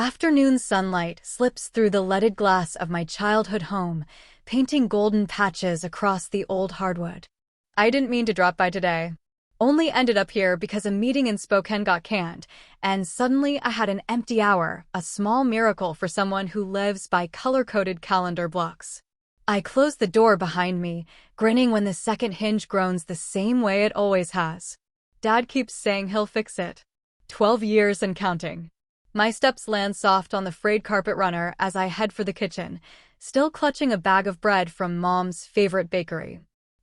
Afternoon sunlight slips through the leaded glass of my childhood home, painting golden patches across the old hardwood. I didn't mean to drop by today. Only ended up here because a meeting in Spokane got canned, and suddenly I had an empty hour, a small miracle for someone who lives by color-coded calendar blocks. I close the door behind me, grinning when the second hinge groans the same way it always has. Dad keeps saying he'll fix it. 12 years and counting. My steps land soft on the frayed carpet runner as I head for the kitchen, still clutching a bag of bread from Mom's favorite bakery.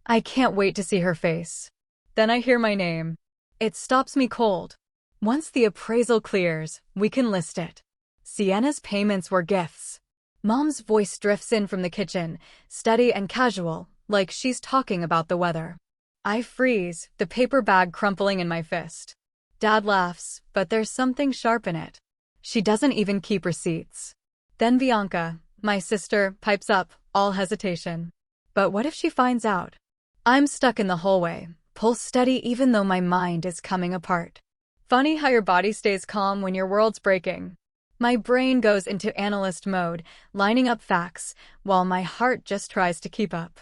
I can't wait to see her face. Then I hear my name. It stops me cold. Once the appraisal clears, we can list it. Sienna's payments were gifts. Mom's voice drifts in from the kitchen, steady and casual, like she's talking about the weather. I freeze, the paper bag crumpling in my fist. Dad laughs, but there's something sharp in it. She doesn't even keep receipts. Then Bianca, my sister, pipes up, all hesitation. But what if she finds out? I'm stuck in the hallway, pulse steady even though my mind is coming apart. Funny how your body stays calm when your world's breaking. My brain goes into analyst mode, lining up facts, while my heart just tries to keep up.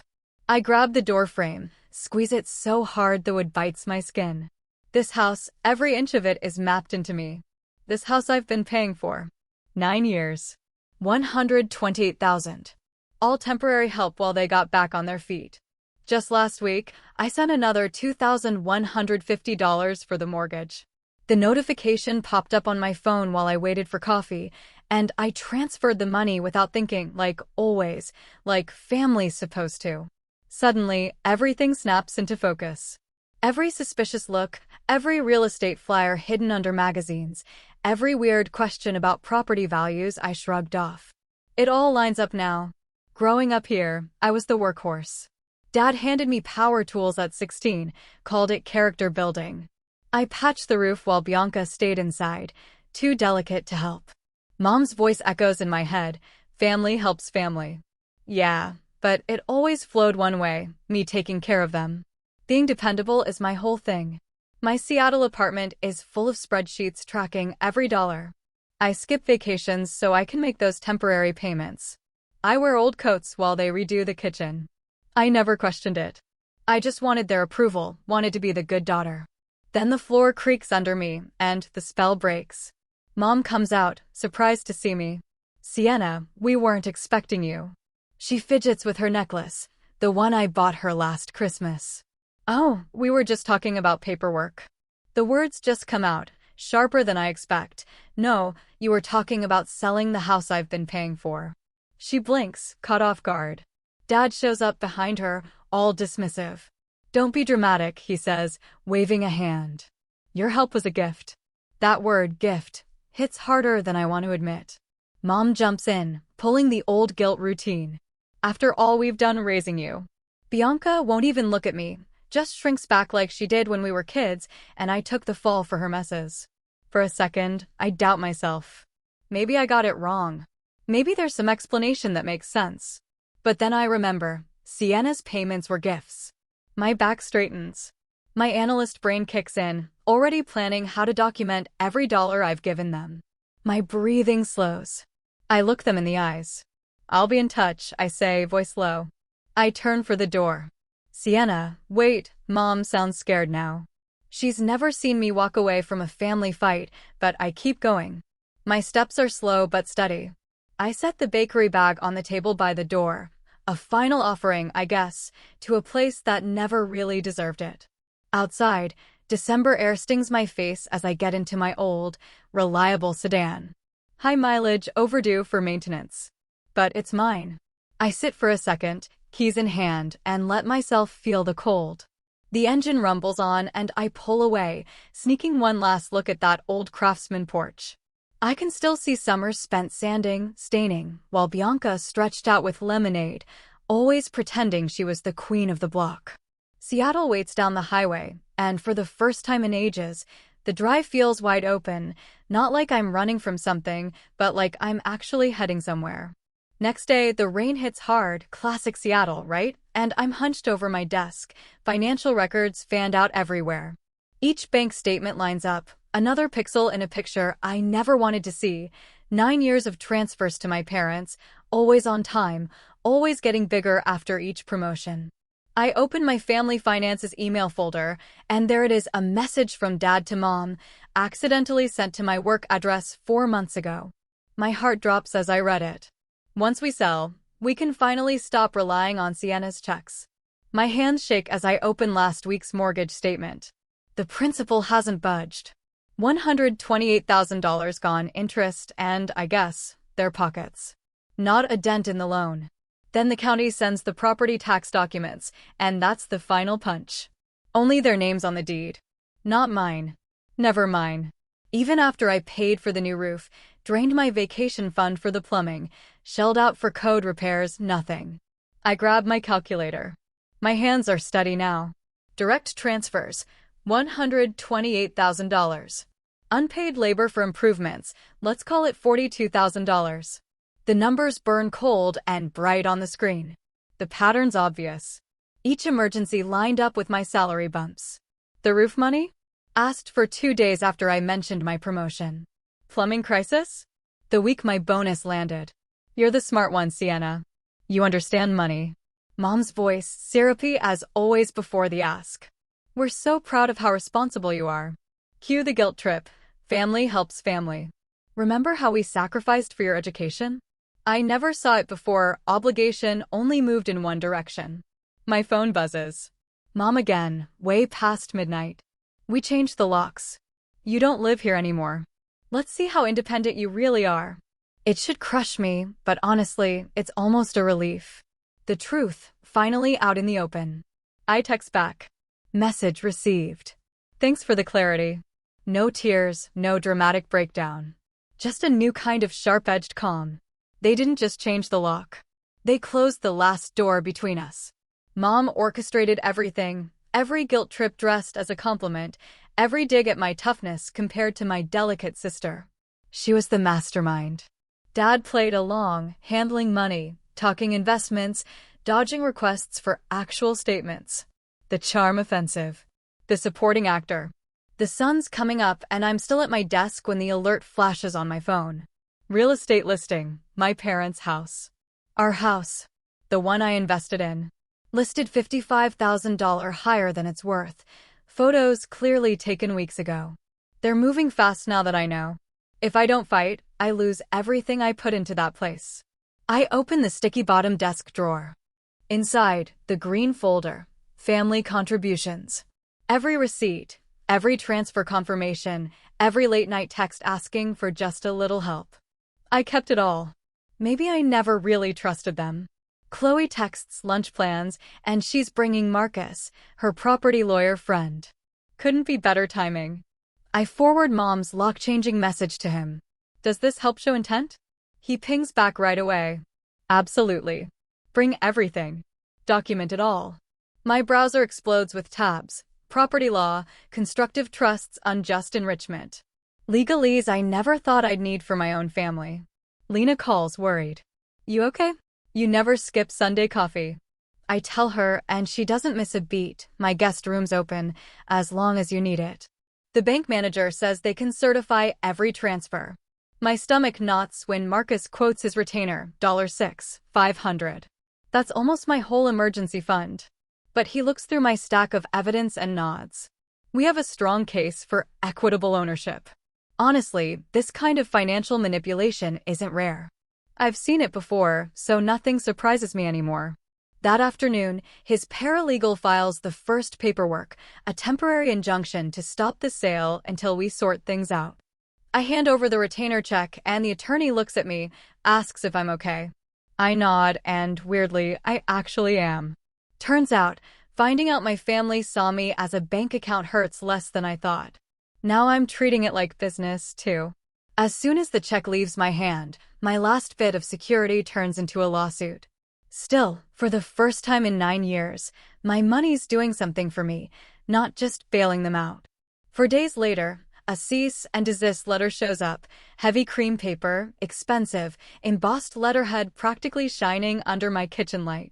I grab the door frame, squeeze it so hard the wood bites my skin. This house, every inch of it is mapped into me. This house I've been paying for. 9 years. $128,000. All temporary help while they got back on their feet. Just last week, I sent another $2,150 for the mortgage. The notification popped up on my phone while I waited for coffee, and I transferred the money without thinking, like always, like family's supposed to. Suddenly, everything snaps into focus. Every suspicious look, every real estate flyer hidden under magazines, every weird question about property values I shrugged off. It all lines up now. Growing up here, I was the workhorse. Dad handed me power tools at 16, called it character building. I patched the roof while Bianca stayed inside, too delicate to help. Mom's voice echoes in my head, family helps family. Yeah, but it always flowed one way, me taking care of them. Being dependable is my whole thing. My Seattle apartment is full of spreadsheets tracking every dollar. I skip vacations so I can make those temporary payments. I wear old coats while they redo the kitchen. I never questioned it. I just wanted their approval, wanted to be the good daughter. Then the floor creaks under me, and the spell breaks. Mom comes out, surprised to see me. Sienna, we weren't expecting you. She fidgets with her necklace, the one I bought her last Christmas. Oh, we were just talking about paperwork. The words just come out, sharper than I expect. No, you were talking about selling the house I've been paying for. She blinks, caught off guard. Dad shows up behind her, all dismissive. Don't be dramatic, he says, waving a hand. Your help was a gift. That word, gift, hits harder than I want to admit. Mom jumps in, pulling the old guilt routine. After all we've done raising you. Bianca won't even look at me, just shrinks back like she did when we were kids, and I took the fall for her messes. For a second, I doubt myself. Maybe I got it wrong. Maybe there's some explanation that makes sense. But then I remember, Sienna's payments were gifts. My back straightens. My analyst brain kicks in, already planning how to document every dollar I've given them. My breathing slows. I look them in the eyes. I'll be in touch, I say, voice low. I turn for the door. Sienna, wait, Mom sounds scared now. She's never seen me walk away from a family fight, but I keep going. My steps are slow but steady. I set the bakery bag on the table by the door. A final offering, I guess, to a place that never really deserved it. Outside, December air stings my face as I get into my old, reliable sedan. High mileage, overdue for maintenance. But it's mine. I sit for a second, keys in hand, and let myself feel the cold. The engine rumbles on and I pull away, sneaking one last look at that old Craftsman porch. I can still see summers spent sanding, staining, while Bianca stretched out with lemonade, always pretending she was the queen of the block. Seattle waits down the highway, and for the first time in ages, the drive feels wide open, not like I'm running from something, but like I'm actually heading somewhere. Next day, the rain hits hard, classic Seattle, right? And I'm hunched over my desk, financial records fanned out everywhere. Each bank statement lines up, another pixel in a picture I never wanted to see, 9 years of transfers to my parents, always on time, always getting bigger after each promotion. I open my family finances email folder, and there it is, a message from Dad to Mom, accidentally sent to my work address 4 months ago. My heart drops as I read it. Once we sell, we can finally stop relying on Sienna's checks. My hands shake as I open last week's mortgage statement. The principal hasn't budged. $128,000 gone, interest, and, I guess, their pockets. Not a dent in the loan. Then the county sends the property tax documents, and that's the final punch. Only their names on the deed. Not mine. Never mine. Even after I paid for the new roof, drained my vacation fund for the plumbing, shelled out for code repairs, nothing. I grab my calculator. My hands are steady now. Direct transfers, $128,000. Unpaid labor for improvements, let's call it $42,000. The numbers burn cold and bright on the screen. The pattern's obvious. Each emergency lined up with my salary bumps. The roof money? Asked for 2 days after I mentioned my promotion. Plumbing crisis? The week my bonus landed. You're the smart one, Sienna. You understand money. Mom's voice, syrupy as always before the ask. We're so proud of how responsible you are. Cue the guilt trip. Family helps family. Remember how we sacrificed for your education? I never saw it before. Obligation only moved in one direction. My phone buzzes. Mom again, way past midnight. We changed the locks. You don't live here anymore. Let's see how independent you really are. It should crush me, but honestly, it's almost a relief. The truth, finally out in the open. I text back. Message received. Thanks for the clarity. No tears, no dramatic breakdown. Just a new kind of sharp-edged calm. They didn't just change the lock. They closed the last door between us. Mom orchestrated everything, every guilt trip dressed as a compliment, every dig at my toughness compared to my delicate sister. She was the mastermind. Dad played along, handling money, talking investments, dodging requests for actual statements. The charm offensive. The supporting actor. The sun's coming up and I'm still at my desk when the alert flashes on my phone. Real estate listing, my parents' house. Our house. The one I invested in. Listed $55,000 higher than it's worth. Photos clearly taken weeks ago. They're moving fast now that I know. If I don't fight, I lose everything I put into that place. I open the sticky bottom desk drawer. Inside, the green folder. Family contributions. Every receipt, every transfer confirmation, every late-night text asking for just a little help. I kept it all. Maybe I never really trusted them. Chloe texts lunch plans, and she's bringing Marcus, her property lawyer friend. Couldn't be better timing. I forward Mom's lock-changing message to him. Does this help show intent? He pings back right away. Absolutely. Bring everything. Document it all. My browser explodes with tabs. Property law, constructive trusts, unjust enrichment. Legalese I never thought I'd need for my own family. Lena calls, worried. You okay? You never skip Sunday coffee. I tell her, and she doesn't miss a beat. My guest room's open, as long as you need it. The bank manager says they can certify every transfer. My stomach knots when Marcus quotes his retainer, $6,500. That's almost my whole emergency fund. But he looks through my stack of evidence and nods. We have a strong case for equitable ownership. Honestly, this kind of financial manipulation isn't rare. I've seen it before, so nothing surprises me anymore. That afternoon, his paralegal files the first paperwork, a temporary injunction to stop the sale until we sort things out. I hand over the retainer check and the attorney looks at me, asks if I'm okay. I nod and, weirdly, I actually am. Turns out, finding out my family saw me as a bank account hurts less than I thought. Now I'm treating it like business, too. As soon as the check leaves my hand, my last bit of security turns into a lawsuit. Still, for the first time in 9 years, my money's doing something for me, not just bailing them out. 4 days later, a cease and desist letter shows up, heavy cream paper, expensive, embossed letterhead practically shining under my kitchen light.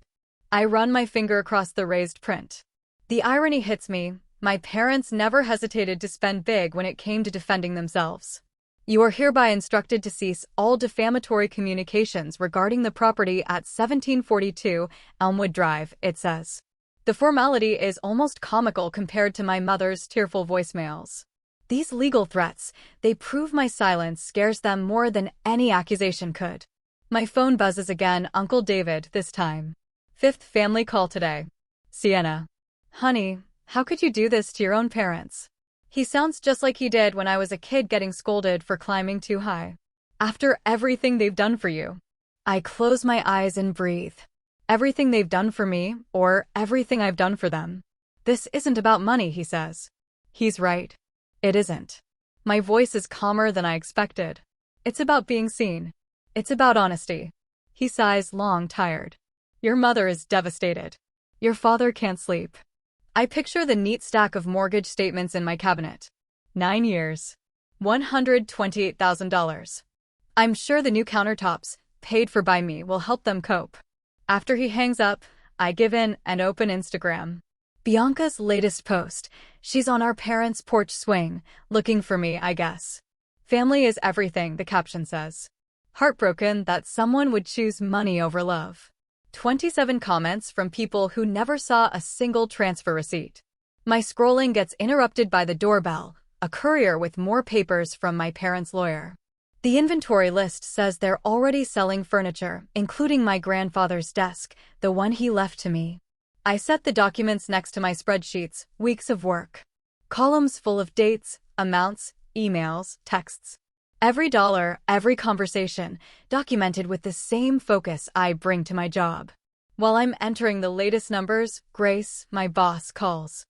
I run my finger across the raised print. The irony hits me. My parents never hesitated to spend big when it came to defending themselves. You are hereby instructed to cease all defamatory communications regarding the property at 1742 Elmwood Drive, it says. The formality is almost comical compared to my mother's tearful voicemails. These legal threats, they prove my silence scares them more than any accusation could. My phone buzzes again, Uncle David this time. Fifth family call today. Sienna. Honey, how could you do this to your own parents? He sounds just like he did when I was a kid getting scolded for climbing too high. After everything they've done for you. I close my eyes and breathe. Everything they've done for me, or everything I've done for them. This isn't about money, he says. He's right. It isn't. My voice is calmer than I expected. It's about being seen. It's about honesty. He sighs, long, tired. Your mother is devastated. Your father can't sleep. I picture the neat stack of mortgage statements in my cabinet. 9 years. $128,000. I'm sure the new countertops, paid for by me, will help them cope. After he hangs up, I give in and open Instagram. Bianca's latest post. She's on our parents' porch swing, looking for me, I guess. Family is everything, the caption says. Heartbroken that someone would choose money over love. 27 comments from people who never saw a single transfer receipt. My scrolling gets interrupted by the doorbell, a courier with more papers from my parents' lawyer. The inventory list says they're already selling furniture, including my grandfather's desk, the one he left to me. I set the documents next to my spreadsheets, weeks of work. Columns full of dates, amounts, emails, texts. Every dollar, every conversation, documented with the same focus I bring to my job. While I'm entering the latest numbers, Grace, my boss, calls.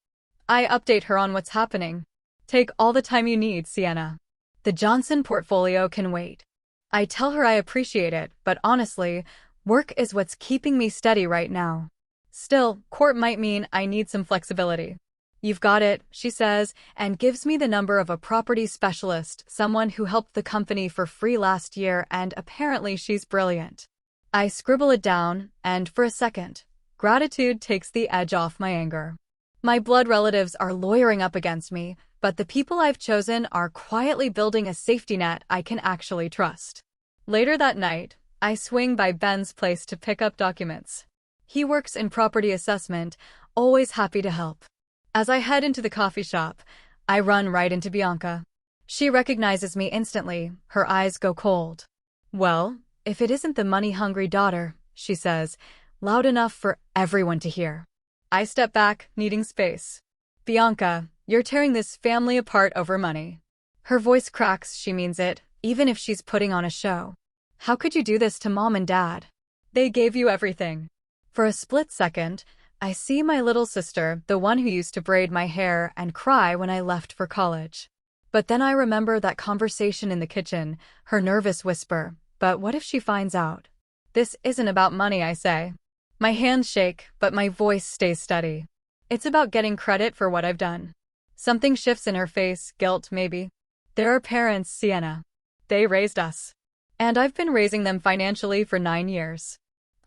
I update her on what's happening. Take all the time you need, Sienna. The Johnson portfolio can wait. I tell her I appreciate it, but honestly, work is what's keeping me steady right now. Still, court might mean I need some flexibility. You've got it, she says, and gives me the number of a property specialist, someone who helped the company for free last year, and apparently she's brilliant. I scribble it down, and for a second, gratitude takes the edge off my anger. My blood relatives are lawyering up against me, but the people I've chosen are quietly building a safety net I can actually trust. Later that night, I swing by Ben's place to pick up documents. He works in property assessment, always happy to help. As I head into the coffee shop, I run right into Bianca. She recognizes me instantly, her eyes go cold. Well, if it isn't the money-hungry daughter, she says, loud enough for everyone to hear. I step back, needing space. Bianca, you're tearing this family apart over money. Her voice cracks, she means it, even if she's putting on a show. How could you do this to Mom and Dad? They gave you everything. For a split second, I see my little sister, the one who used to braid my hair and cry when I left for college. But then I remember that conversation in the kitchen, her nervous whisper, but what if she finds out? This isn't about money, I say. My hands shake, but my voice stays steady. It's about getting credit for what I've done. Something shifts in her face, guilt maybe. They're our parents, Sienna. They raised us. And I've been raising them financially for 9 years.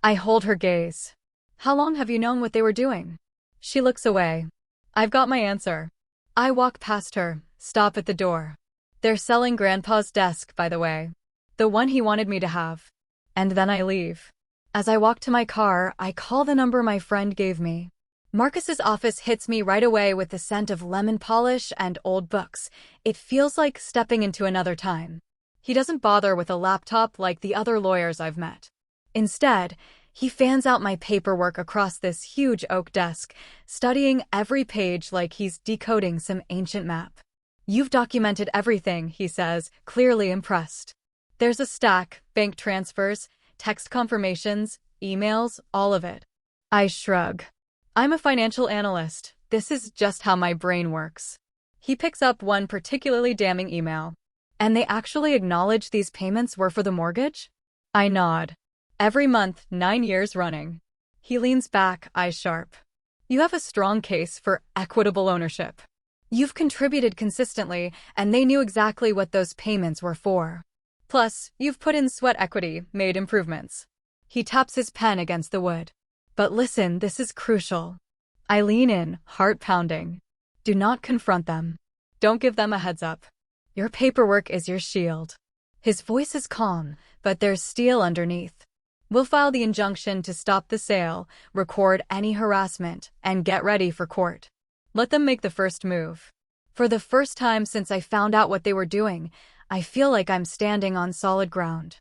I hold her gaze. How long have you known what they were doing? She looks away. I've got my answer. I walk past her, stop at the door. They're selling Grandpa's desk, by the way. The one he wanted me to have. And then I leave. As I walk to my car, I call the number my friend gave me. Marcus's office hits me right away with the scent of lemon polish and old books. It feels like stepping into another time. He doesn't bother with a laptop like the other lawyers I've met. Instead, he fans out my paperwork across this huge oak desk, studying every page like he's decoding some ancient map. You've documented everything, he says, clearly impressed. There's a stack, bank transfers, text confirmations, emails, all of it. I shrug. I'm a financial analyst. This is just how my brain works. He picks up one particularly damning email. And they actually acknowledge these payments were for the mortgage? I nod. Every month, 9 years running. He leans back, eyes sharp. You have a strong case for equitable ownership. You've contributed consistently, and they knew exactly what those payments were for. Plus, you've put in sweat equity, made improvements. He taps his pen against the wood. But listen, this is crucial. I lean in, heart pounding. Do not confront them. Don't give them a heads up. Your paperwork is your shield. His voice is calm, but there's steel underneath. We'll file the injunction to stop the sale, record any harassment, and get ready for court. Let them make the first move. For the first time since I found out what they were doing, I feel like I'm standing on solid ground.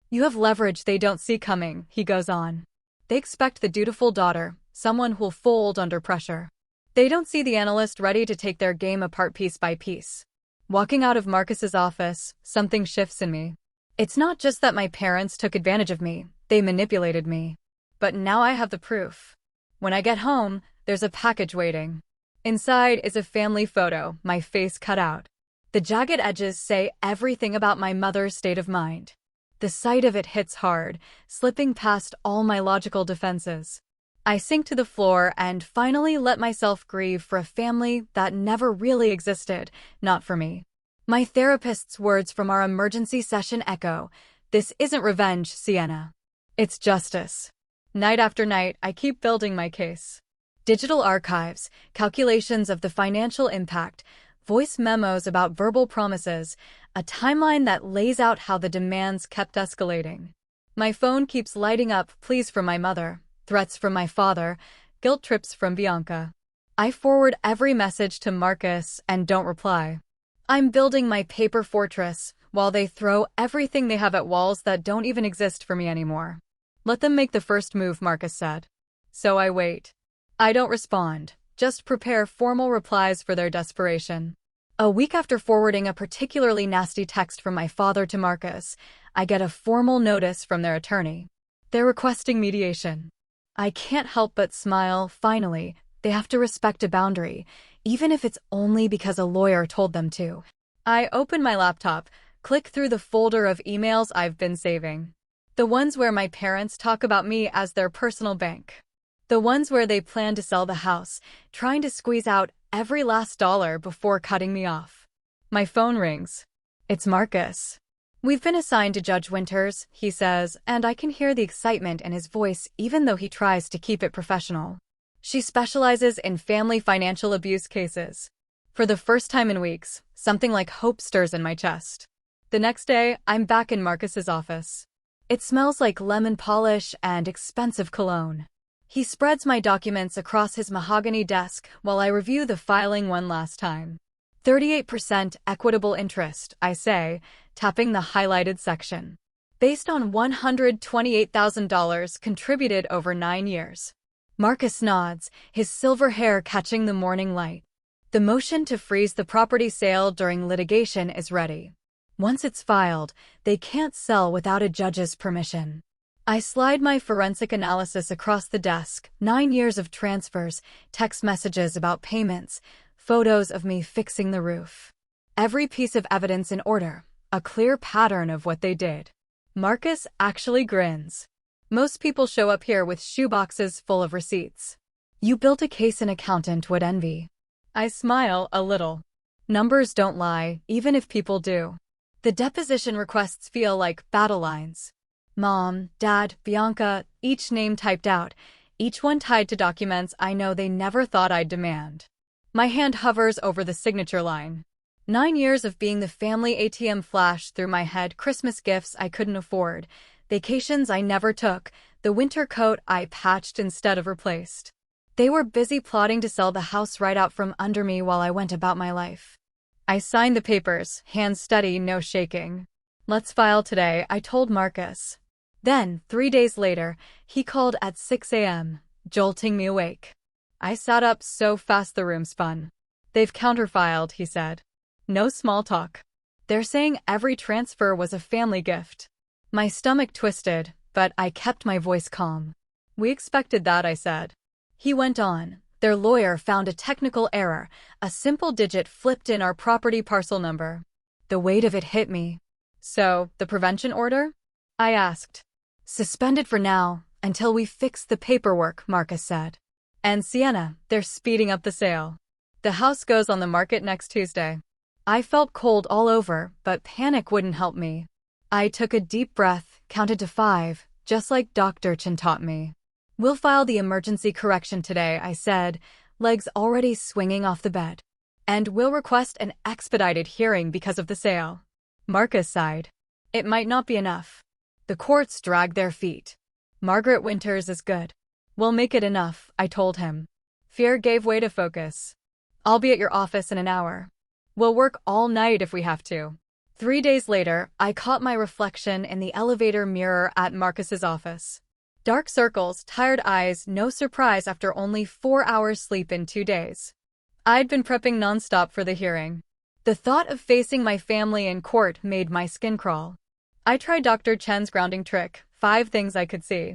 You have leverage they don't see coming, he goes on. They expect the dutiful daughter, someone who'll fold under pressure. They don't see the analyst ready to take their game apart piece by piece. Walking out of Marcus's office, something shifts in me. It's not just that my parents took advantage of me, they manipulated me. But now I have the proof. When I get home, there's a package waiting. Inside is a family photo, my face cut out. The jagged edges say everything about my mother's state of mind. The sight of it hits hard, slipping past all my logical defenses. I sink to the floor and finally let myself grieve for a family that never really existed, not for me. My therapist's words from our emergency session echo, "This isn't revenge, Sienna. It's justice." Night after night, I keep building my case. Digital archives, calculations of the financial impact, voice memos about verbal promises, a timeline that lays out how the demands kept escalating. My phone keeps lighting up pleas from my mother, threats from my father, guilt trips from Bianca. I forward every message to Marcus and don't reply. I'm building my paper fortress while they throw everything they have at walls that don't even exist for me anymore. Let them make the first move, Marcus said. So I wait. I don't respond, just prepare formal replies for their desperation. A week after forwarding a particularly nasty text from my father to Marcus, I get a formal notice from their attorney. They're requesting mediation. I can't help but smile. Finally, they have to respect a boundary, even if it's only because a lawyer told them to. I open my laptop, click through the folder of emails I've been saving. The ones where my parents talk about me as their personal bank. The ones where they plan to sell the house, trying to squeeze out every last dollar before cutting me off. My phone rings. It's Marcus. We've been assigned to Judge Winters, he says, and I can hear the excitement in his voice even though he tries to keep it professional. She specializes in family financial abuse cases. For the first time in weeks, something like hope stirs in my chest. The next day, I'm back in Marcus's office. It smells like lemon polish and expensive cologne. He spreads my documents across his mahogany desk while I review the filing one last time. 38% equitable interest, I say, tapping the highlighted section. Based on $128,000 contributed over 9 years. Marcus nods, his silver hair catching the morning light. The motion to freeze the property sale during litigation is ready. Once it's filed, they can't sell without a judge's permission. I slide my forensic analysis across the desk, 9 years of transfers, text messages about payments, photos of me fixing the roof. Every piece of evidence in order, a clear pattern of what they did. Marcus actually grins. Most people show up here with shoeboxes full of receipts. You built a case an accountant would envy. I smile a little. Numbers don't lie, even if people do. The deposition requests feel like battle lines. Mom, Dad, Bianca, each name typed out, each one tied to documents I know they never thought I'd demand. My hand hovers over the signature line. 9 years of being the family ATM flash through my head, Christmas gifts I couldn't afford, vacations I never took, the winter coat I patched instead of replaced. They were busy plotting to sell the house right out from under me while I went about my life. I signed the papers, hands steady, no shaking. Let's file today, I told Marcus. Then, 3 days later, he called at 6 a.m., jolting me awake. I sat up so fast the room spun. They've counterfiled, he said. No small talk. They're saying every transfer was a family gift. My stomach twisted, but I kept my voice calm. We expected that, I said. He went on. Their lawyer found a technical error, a simple digit flipped in our property parcel number. The weight of it hit me. So, the prevention order? I asked. Suspended for now, until we fix the paperwork, Marcus said. And Sienna, they're speeding up the sale. The house goes on the market next Tuesday. I felt cold all over, but panic wouldn't help me. I took a deep breath, counted to 5, just like Dr. Chen taught me. We'll file the emergency correction today, I said, legs already swinging off the bed. and will request an expedited hearing because of the sale. Marcus sighed. It might not be enough. The courts drag their feet. Margaret Winters is good. We'll make it enough, I told him. Fear gave way to focus. I'll be at your office in an hour. We'll work all night if we have to. 3 days later, I caught my reflection in the elevator mirror at Marcus's office. Dark circles, tired eyes, no surprise after only 4 hours sleep in 2 days. I'd been prepping nonstop for the hearing. The thought of facing my family in court made my skin crawl. I tried Dr. Chen's grounding trick, 5 things I could see.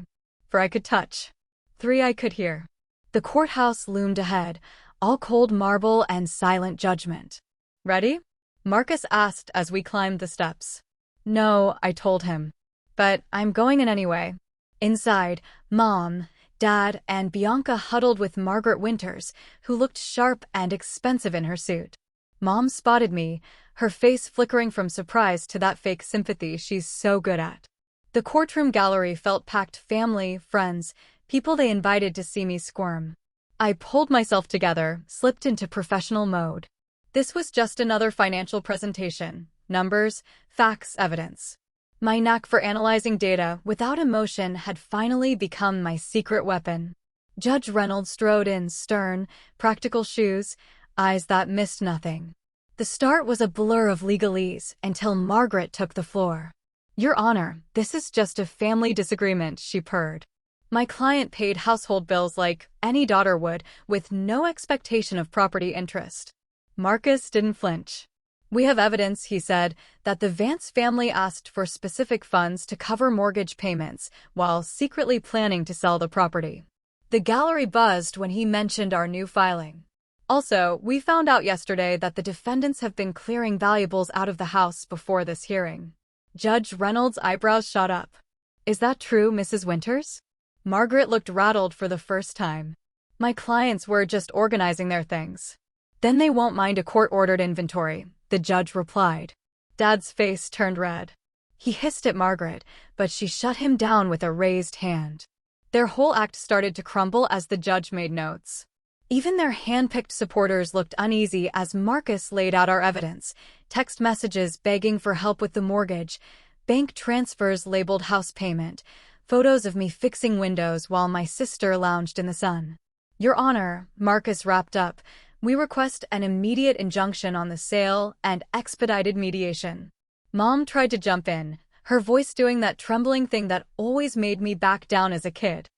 4 I could touch. 3 I could hear. The courthouse loomed ahead, all cold marble and silent judgment. Ready? Marcus asked as we climbed the steps. No, I told him. But I'm going in anyway. Inside, Mom, Dad, and Bianca huddled with Margaret Winters, who looked sharp and expensive in her suit. Mom spotted me, her face flickering from surprise to that fake sympathy she's so good at. The courtroom gallery felt packed: family, friends, people they invited to see me squirm. I pulled myself together, slipped into professional mode. This was just another financial presentation. Numbers, facts, evidence. My knack for analyzing data without emotion had finally become my secret weapon. Judge Reynolds strode in, stern, practical shoes, eyes that missed nothing. The start was a blur of legalese until Margaret took the floor. Your Honor, this is just a family disagreement, she purred. My client paid household bills like any daughter would, with no expectation of property interest. Marcus didn't flinch. We have evidence, he said, that the Vance family asked for specific funds to cover mortgage payments while secretly planning to sell the property. The gallery buzzed when he mentioned our new filing. Also, we found out yesterday that the defendants have been clearing valuables out of the house before this hearing. Judge Reynolds' eyebrows shot up. Is that true, Mrs. Winters? Margaret looked rattled for the first time. My clients were just organizing their things. Then they won't mind a court-ordered inventory, the judge replied. Dad's face turned red. He hissed at Margaret, but she shut him down with a raised hand. Their whole act started to crumble as the judge made notes. Even their hand-picked supporters looked uneasy as Marcus laid out our evidence: text messages begging for help with the mortgage, bank transfers labeled house payment, photos of me fixing windows while my sister lounged in the sun. Your Honor, Marcus wrapped up, we request an immediate injunction on the sale and expedited mediation. Mom tried to jump in, her voice doing that trembling thing that always made me back down as a kid.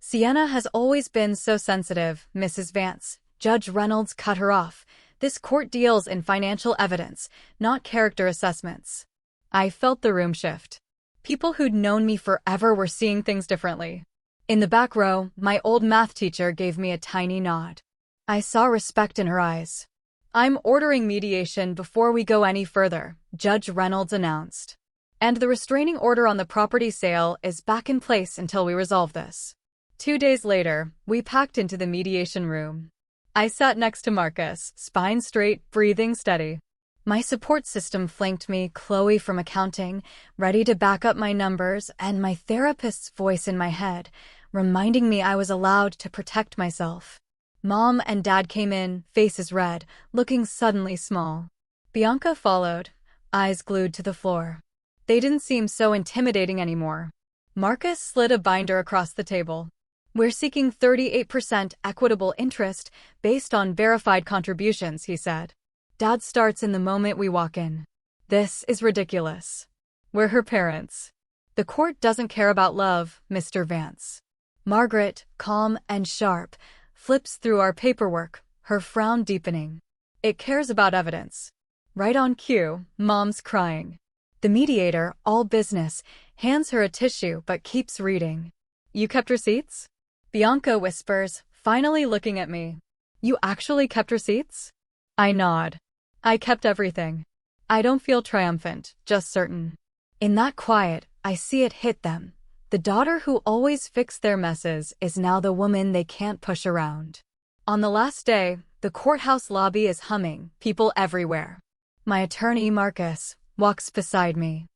Sienna has always been so sensitive, Mrs. Vance. Judge Reynolds cut her off. This court deals in financial evidence, not character assessments. I felt the room shift. People who'd known me forever were seeing things differently. In the back row, my old math teacher gave me a tiny nod. I saw respect in her eyes. I'm ordering mediation before we go any further, Judge Reynolds announced. And the restraining order on the property sale is back in place until we resolve this. 2 days later, we packed into the mediation room. I sat next to Marcus, spine straight, breathing steady. My support system flanked me, Chloe from accounting, ready to back up my numbers, and my therapist's voice in my head, reminding me I was allowed to protect myself. Mom and Dad came in, faces red, looking suddenly small. Bianca followed, eyes glued to the floor. They didn't seem so intimidating anymore. Marcus slid a binder across the table. We're seeking 38% equitable interest based on verified contributions, he said. Dad starts in the moment we walk in. This is ridiculous. We're her parents. The court doesn't care about love, Mr. Vance. Margaret, calm and sharp, flips through our paperwork, her frown deepening. It cares about evidence. Right on cue, Mom's crying. The mediator, all business, hands her a tissue but keeps reading. You kept receipts? Bianca whispers, finally looking at me. You actually kept receipts? I nod. I kept everything. I don't feel triumphant, just certain. In that quiet, I see it hit them. The daughter who always fixed their messes is now the woman they can't push around. On the last day, the courthouse lobby is humming, people everywhere. My attorney, Marcus, walks beside me.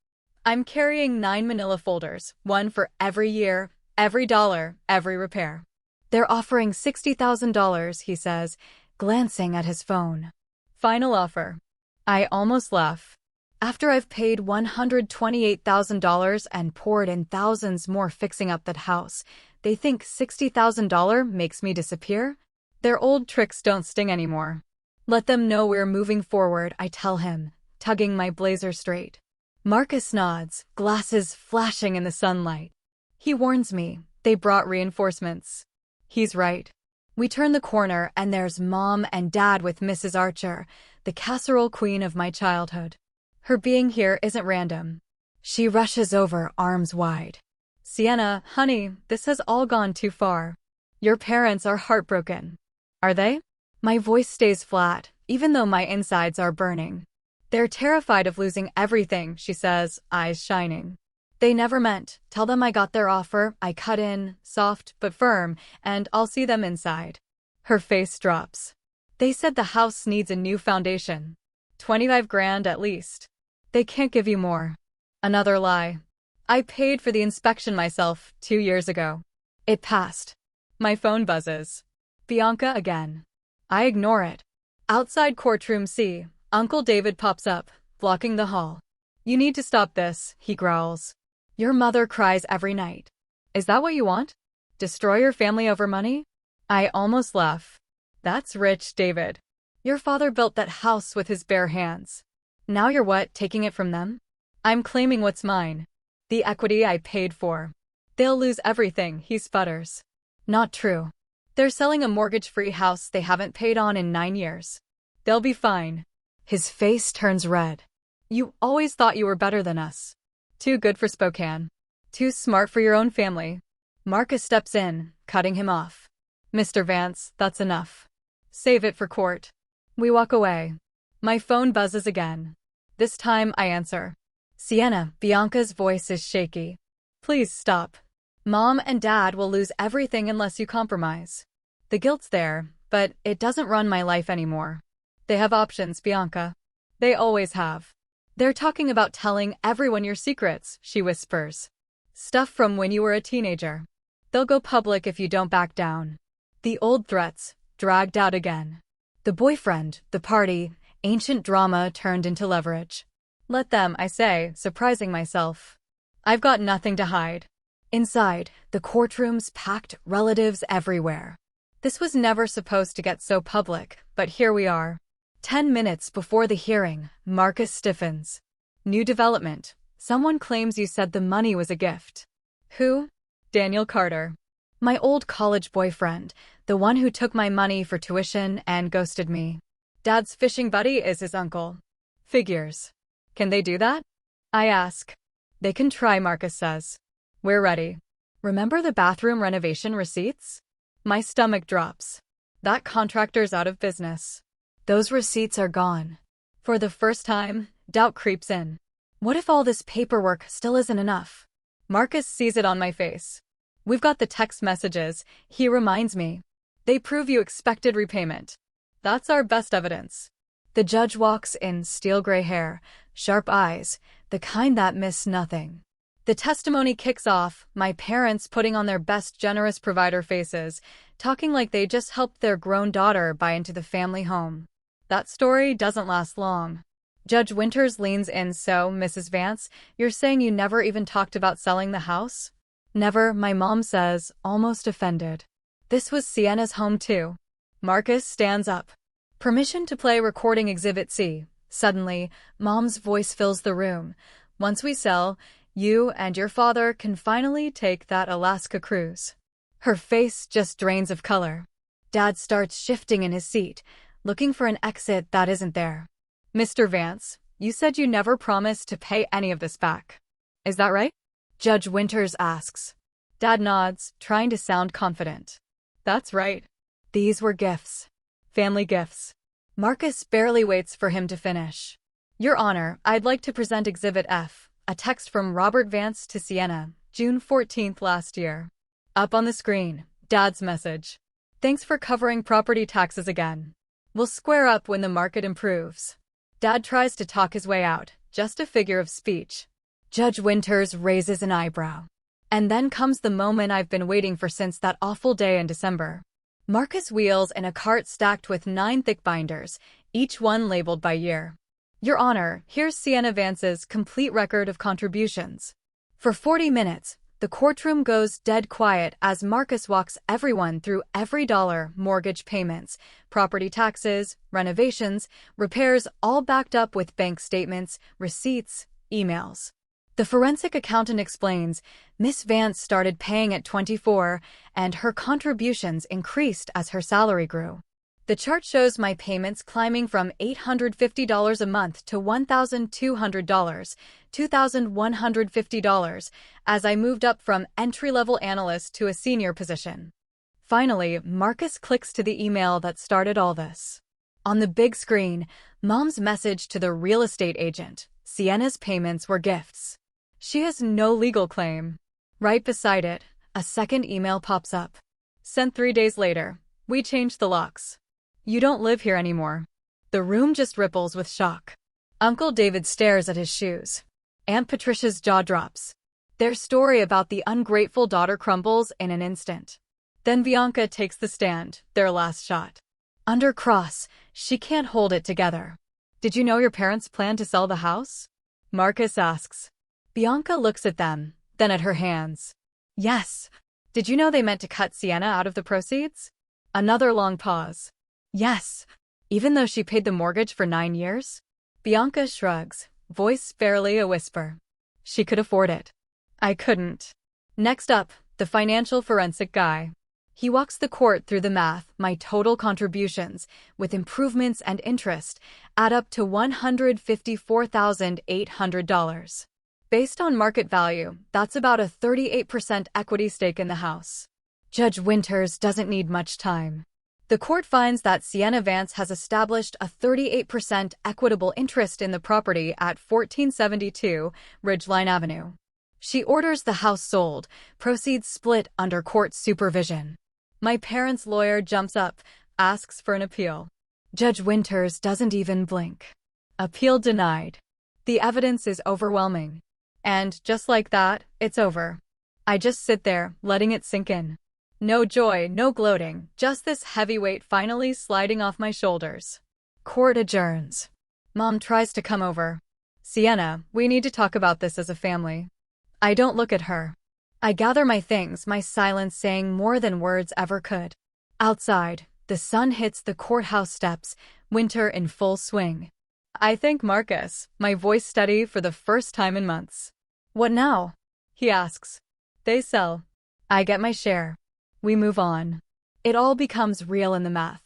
I'm carrying 9 manila folders, one for every year, every dollar, every repair. They're offering $60,000, he says, glancing at his phone. Final offer. I almost laugh. After I've paid $128,000 and poured in thousands more fixing up that house, they think $60,000 makes me disappear? Their old tricks don't sting anymore. Let them know we're moving forward, I tell him, tugging my blazer straight. Marcus nods, glasses flashing in the sunlight. He warns me, they brought reinforcements. He's right. We turn the corner and there's Mom and Dad with Mrs. Archer, the casserole queen of my childhood. Her being here isn't random. She rushes over, arms wide. Sienna, honey, this has all gone too far. Your parents are heartbroken. Are they? My voice stays flat, even though my insides are burning. They're terrified of losing everything, she says, eyes shining. They never meant. Tell them I got their offer, I cut in, soft but firm, and I'll see them inside. Her face drops. They said the house needs a new foundation. 25 grand at least. They can't give you more. Another lie. I paid for the inspection myself 2 years ago. It passed. My phone buzzes. Bianca again. I ignore it. Outside courtroom C, Uncle David pops up, blocking the hall. You need to stop this, he growls. Your mother cries every night. Is that what you want? Destroy your family over money? I almost laugh. That's rich, David. Your father built that house with his bare hands. Now you're what, taking it from them? I'm claiming what's mine. The equity I paid for. They'll lose everything, he sputters. Not true. They're selling a mortgage-free house they haven't paid on in 9 years. They'll be fine. His face turns red. You always thought you were better than us. Too good for Spokane. Too smart for your own family. Marcus steps in, cutting him off. Mr. Vance, that's enough. Save it for court. We walk away. My phone buzzes again. This time I answer. Sienna, Bianca's voice is shaky. Please stop. Mom and Dad will lose everything unless you compromise. The guilt's there, but it doesn't run my life anymore. They have options, Bianca. They always have. They're talking about telling everyone your secrets, she whispers. Stuff from when you were a teenager. They'll go public if you don't back down. The old threats, dragged out again. The boyfriend, the party, ancient drama turned into leverage. Let them, I say, surprising myself. I've got nothing to hide. Inside, the courtroom's packed, relatives everywhere. This was never supposed to get so public, but here we are. 10 minutes before the hearing, Marcus stiffens. New development. Someone claims you said the money was a gift. Who? Daniel Carter. My old college boyfriend, the one who took my money for tuition and ghosted me. Dad's fishing buddy is his uncle. Figures. Can they do that? I ask. They can try, Marcus says. We're ready. Remember the bathroom renovation receipts? My stomach drops. That contractor's out of business. Those receipts are gone. For the first time, doubt creeps in. What if all this paperwork still isn't enough? Marcus sees it on my face. We've got the text messages, he reminds me. They prove you expected repayment. That's our best evidence. The judge walks in, steel gray hair, sharp eyes, the kind that miss nothing. The testimony kicks off, my parents putting on their best generous provider faces, talking like they just helped their grown daughter buy into the family home. That story doesn't last long. Judge Winters leans in. So, Mrs. Vance, you're saying you never even talked about selling the house? Never, my mom says, almost offended. This was Sienna's home too. Marcus stands up. Permission to play recording exhibit C. Suddenly, Mom's voice fills the room. Once we sell, you and your father can finally take that Alaska cruise. Her face just drains of color. Dad starts shifting in his seat, looking for an exit that isn't there. Mr. Vance, you said you never promised to pay any of this back. Is that right? Judge Winters asks. Dad nods, trying to sound confident. That's right. These were gifts. Family gifts. Marcus barely waits for him to finish. Your Honor, I'd like to present Exhibit F, a text from Robert Vance to Sienna, June 14th last year. Up on the screen, Dad's message. Thanks for covering property taxes again. We'll square up when the market improves. Dad tries to talk his way out, just a figure of speech. Judge Winters raises an eyebrow. And then comes the moment I've been waiting for since that awful day in December. Marcus wheels in a cart stacked with 9 thick binders, each one labeled by year. Your Honor, here's Sienna Vance's complete record of contributions. For 40 minutes, the courtroom goes dead quiet as Marcus walks everyone through every dollar: mortgage payments, property taxes, renovations, repairs, all backed up with bank statements, receipts, emails. The forensic accountant explains Miss Vance started paying at 24, and her contributions increased as her salary grew. The chart shows my payments climbing from $850 a month to $1,200, $2,150, as I moved up from entry-level analyst to a senior position. Finally, Marcus clicks to the email that started all this. On the big screen, Mom's message to the real estate agent: Sienna's payments were gifts. She has no legal claim. Right beside it, a second email pops up. Sent 3 days later. We changed the locks. You don't live here anymore. The room just ripples with shock. Uncle David stares at his shoes. Aunt Patricia's jaw drops. Their story about the ungrateful daughter crumbles in an instant. Then Bianca takes the stand, their last shot. Under cross, she can't hold it together. Did you know your parents plan to sell the house? Marcus asks. Bianca looks at them, then at her hands. Yes. Did you know they meant to cut Sienna out of the proceeds? Another long pause. Yes. Even though she paid the mortgage for 9 years? Bianca shrugs, voice barely a whisper. She could afford it. I couldn't. Next up, the financial forensic guy. He walks the court through the math. My total contributions, with improvements and interest, add up to $154,800. Based on market value, that's about a 38% equity stake in the house. Judge Winters doesn't need much time. The court finds that Sienna Vance has established a 38% equitable interest in the property at 1472 Ridgeline Avenue. She orders the house sold, proceeds split under court supervision. My parents' lawyer jumps up, asks for an appeal. Judge Winters doesn't even blink. Appeal denied. The evidence is overwhelming. And, just like that, it's over. I just sit there, letting it sink in. No joy, no gloating, just this heavy weight finally sliding off my shoulders. Court adjourns. Mom tries to come over. Sienna, we need to talk about this as a family. I don't look at her. I gather my things, my silence saying more than words ever could. Outside, the sun hits the courthouse steps, winter in full swing. I thank Marcus, my voice steady for the first time in months. What now? He asks. They sell. I get my share. We move on. It all becomes real in the math.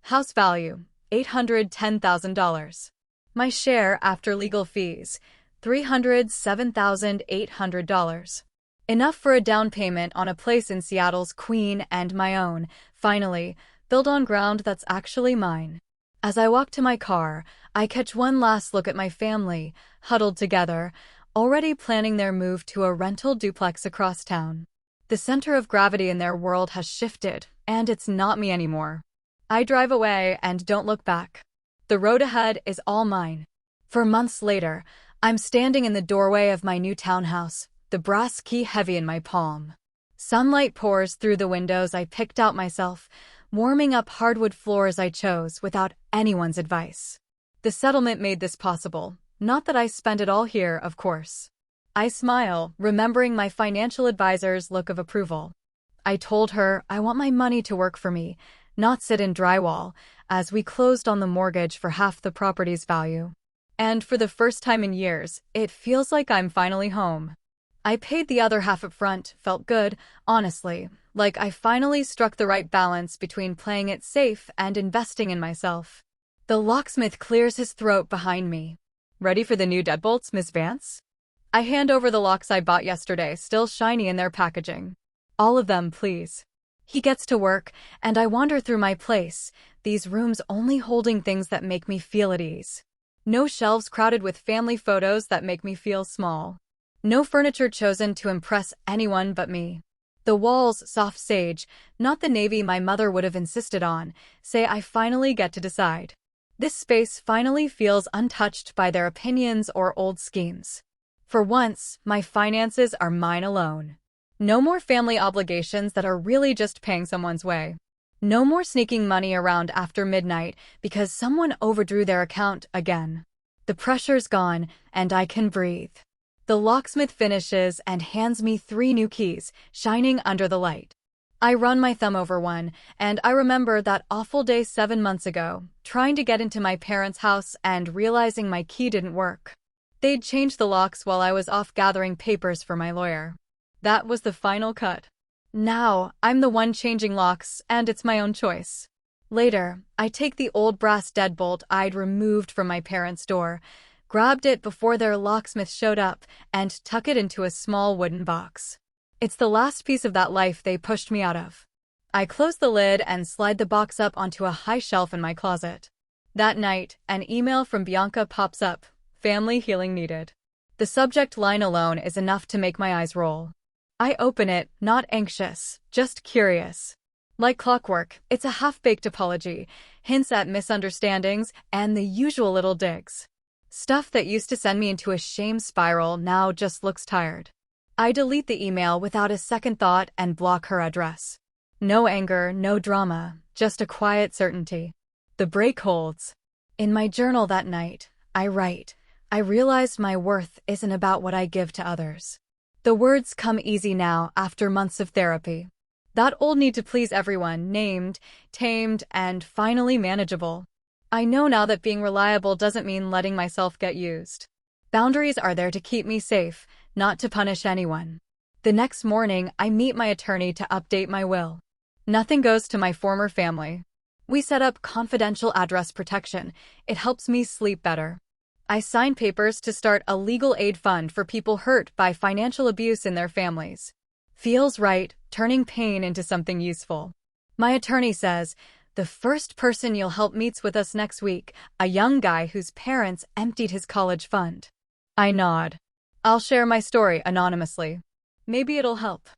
House value, $810,000. My share after legal fees, $307,800. Enough for a down payment on a place in Seattle's Queen and my own, finally, built on ground that's actually mine. As I walk to my car, I catch one last look at my family, huddled together, already planning their move to a rental duplex across town. The center of gravity in their world has shifted, and it's not me anymore. I drive away and don't look back. The road ahead is all mine. For months later, I'm standing in the doorway of my new townhouse, the brass key heavy in my palm. Sunlight pours through the windows I picked out myself, warming up hardwood floors I chose without anyone's advice. The settlement made this possible. Not that I spent it all here, of course. I smile, remembering my financial advisor's look of approval. I told her I want my money to work for me, not sit in drywall, as we closed on the mortgage for half the property's value. And for the first time in years, it feels like I'm finally home. I paid the other half up front, felt good, honestly, like I finally struck the right balance between playing it safe and investing in myself. The locksmith clears his throat behind me. Ready for the new deadbolts, Miss Vance? I hand over the locks I bought yesterday, still shiny in their packaging. All of them, please. He gets to work, and I wander through my place, these rooms only holding things that make me feel at ease. No shelves crowded with family photos that make me feel small. No furniture chosen to impress anyone but me. The walls, soft sage, not the navy my mother would have insisted on, say I finally get to decide. This space finally feels untouched by their opinions or old schemes. For once, my finances are mine alone. No more family obligations that are really just paying someone's way. No more sneaking money around after midnight because someone overdrew their account again. The pressure's gone, and I can breathe. The locksmith finishes and hands me 3 new keys, shining under the light. I run my thumb over one, and I remember that awful day 7 months ago, trying to get into my parents' house and realizing my key didn't work. They'd changed the locks while I was off gathering papers for my lawyer. That was the final cut. Now, I'm the one changing locks, and it's my own choice. Later, I take the old brass deadbolt I'd removed from my parents' door, grabbed it before their locksmith showed up, and tuck it into a small wooden box. It's the last piece of that life they pushed me out of. I close the lid and slide the box up onto a high shelf in my closet. That night, an email from Bianca pops up, "Family healing needed." The subject line alone is enough to make my eyes roll. I open it, not anxious, just curious. Like clockwork, it's a half-baked apology, hints at misunderstandings, and the usual little digs. Stuff that used to send me into a shame spiral now just looks tired. I delete the email without a second thought and block her address. No anger, no drama, just a quiet certainty. The break holds. In my journal that night, I write, "I realized my worth isn't about what I give to others." The words come easy now after months of therapy. That old need to please everyone, named, tamed, and finally manageable. I know now that being reliable doesn't mean letting myself get used. Boundaries are there to keep me safe, not to punish anyone. The next morning, I meet my attorney to update my will. Nothing goes to my former family. We set up confidential address protection. It helps me sleep better. I sign papers to start a legal aid fund for people hurt by financial abuse in their families. Feels right, turning pain into something useful. My attorney says, "The first person you'll help meets with us next week, a young guy whose parents emptied his college fund." I nod. I'll share my story anonymously. Maybe it'll help.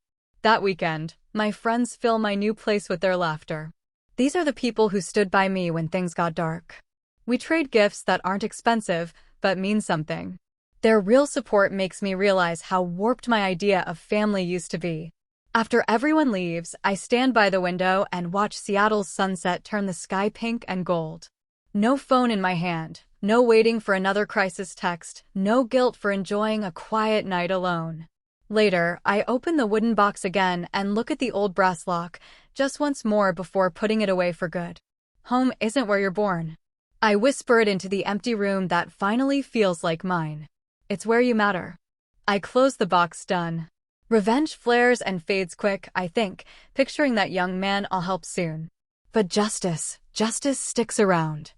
That weekend, my friends fill my new place with their laughter. These are the people who stood by me when things got dark. We trade gifts that aren't expensive, but mean something. Their real support makes me realize how warped my idea of family used to be. After everyone leaves, I stand by the window and watch Seattle's sunset turn the sky pink and gold. No phone in my hand, no waiting for another crisis text, no guilt for enjoying a quiet night alone. Later, I open the wooden box again and look at the old brass lock, just once more before putting it away for good. Home isn't where you're born. I whisper it into the empty room that finally feels like mine. It's where you matter. I close the box, done. Revenge flares and fades quick, I think, picturing that young man I'll help soon. But justice sticks around.